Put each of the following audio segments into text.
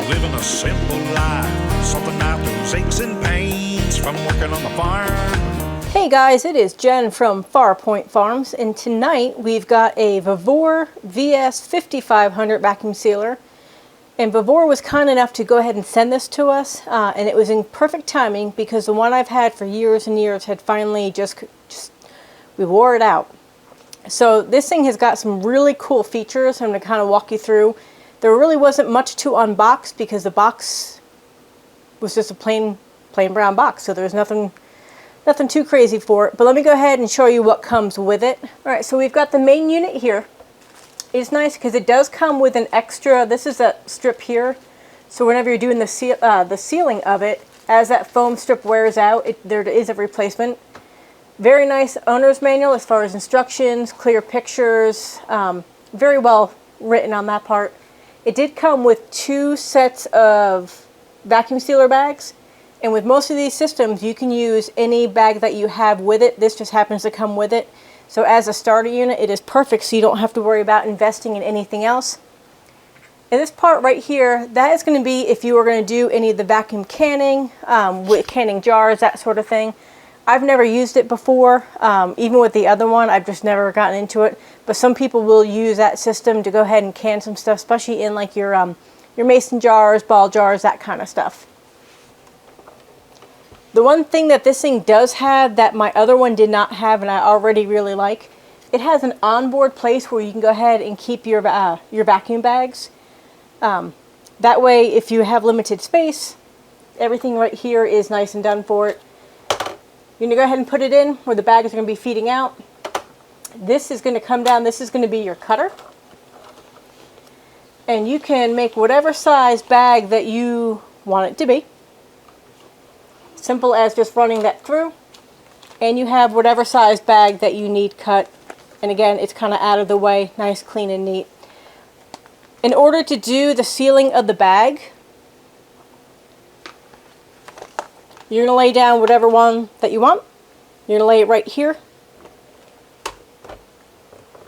living a simple life, something out those aches and pains from working on the farm. Hey guys, it is Jen from Farpoint Farms, and tonight we've got a VEVOR VS5500 Vacuum Sealer. And VEVOR was kind enough to go ahead and send this to us, and it was in perfect timing because the one I've had for years and years had finally we wore it out. So this thing has got some really cool features I'm going to kind of walk you through. There really wasn't much to unbox because the box was just a plain brown box, so there was nothing too crazy for it. But let me go ahead and show you what comes with it. Alright, so we've got the main unit here. It's nice because it does come with an extra, this is a strip here, so whenever you're doing the sealing of it, as that foam strip wears out, there is a replacement. Very nice owner's manual as far as instructions, clear pictures, very well written on that part. It did come with 2 sets of vacuum sealer bags, and with most of these systems you can use any bag that you have with it. This just happens to come with it. So as a starter unit, it is perfect, so you don't have to worry about investing in anything else. And this part right here, that is going to be if you were going to do any of the vacuum canning, with canning jars, that sort of thing. I've never used it before, even with the other one, I've just never gotten into it. But some people will use that system to go ahead and can some stuff, especially in like your mason jars, ball jars, that kind of stuff. The one thing that this thing does have that my other one did not have and I already really like, it has an onboard place where you can go ahead and keep your vacuum bags. That way, if you have limited space, everything right here is nice and done for it. You're going to go ahead and put it in where the bags are going to be feeding out. This is going to come down, this is going to be your cutter. And you can make whatever size bag that you want it to be. Simple as just running that through, and you have whatever size bag that you need cut. And again, it's kind of out of the way, nice, clean, and neat. In order to do the sealing of the bag, you're going to lay down whatever one that you want. You're going to lay it right here.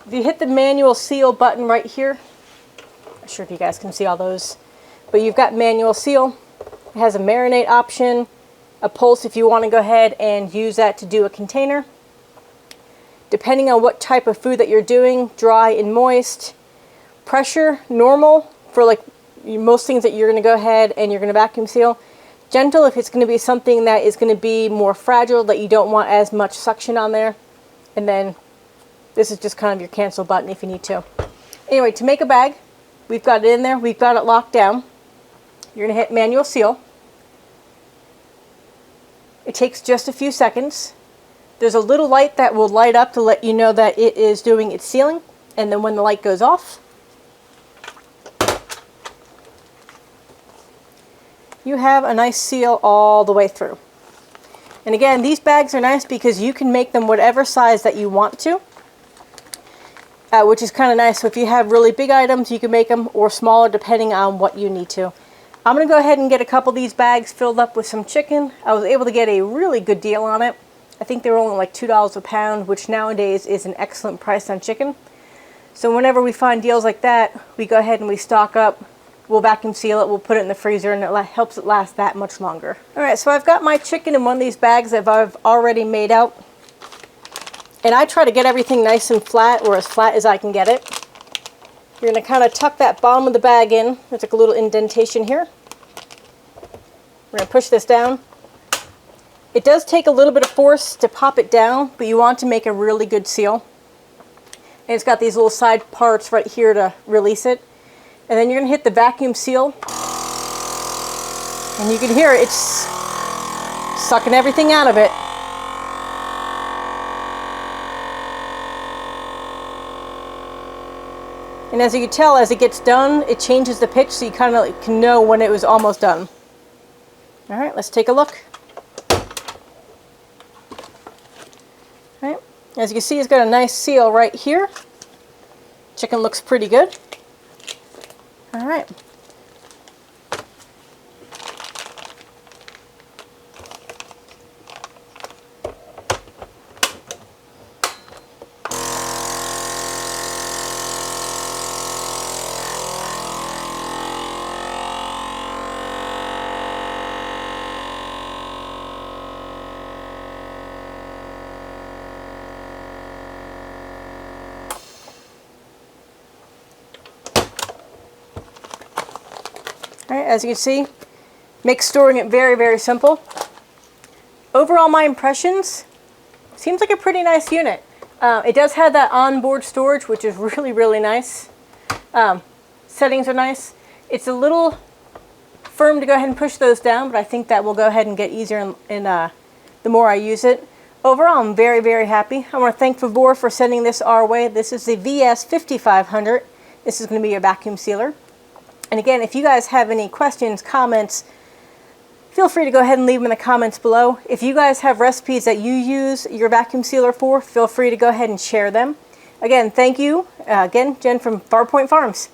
If you hit the manual seal button right here, I'm not sure if you guys can see all those, but you've got manual seal. It has a marinate option, a pulse if you want to go ahead and use that to do a container. Depending on what type of food that you're doing, dry and moist. Pressure, normal, for like most things that you're going to go ahead and you're going to vacuum seal. Gentle if it's going to be something that is going to be more fragile, that you don't want as much suction on there. And then this is just kind of your cancel button if you need to. Anyway, to make a bag, we've got it in there, we've got it locked down. You're going to hit manual seal. It takes just a few seconds. There's a little light that will light up to let you know that it is doing its sealing. And then when the light goes off, you have a nice seal all the way through. And again, these bags are nice because you can make them whatever size that you want to, which is kind of nice. So if you have really big items, you can make them, or smaller depending on what you need to. I'm going to go ahead and get a couple of these bags filled up with some chicken. I was able to get a really good deal on it. I think they were only like $2 a pound, which nowadays is an excellent price on chicken. So whenever we find deals like that, we go ahead and we stock up. We'll vacuum seal it, we'll put it in the freezer, and it helps it last that much longer. Alright, so I've got my chicken in one of these bags that I've already made out. And I try to get everything nice and flat, or as flat as I can get it. You're going to kind of tuck that bottom of the bag in. There's like a little indentation here. We're going to push this down. It does take a little bit of force to pop it down, but you want to make a really good seal. And it's got these little side parts right here to release it. And then you're going to hit the vacuum seal. And you can hear it's sucking everything out of it. And as you can tell, as it gets done, it changes the pitch, so you kind of can know when it was almost done. Alright, let's take a look. Alright, as you can see, it's got a nice seal right here. Chicken looks pretty good. Alright. All right, as you can see, makes storing it very, very simple. Overall, my impressions, seems like a pretty nice unit. It does have that onboard storage, which is really, really nice. Settings are nice. It's a little firm to go ahead and push those down, but I think that will go ahead and get easier the more I use it. Overall, I'm very, very happy. I want to thank VEVOR for sending this our way. This is the VS5500. This is going to be your vacuum sealer. And again, if you guys have any questions, comments, feel free to go ahead and leave them in the comments below. If you guys have recipes that you use your vacuum sealer for, feel free to go ahead and share them. Again, thank you. Again, Jen from Farpoint Farms.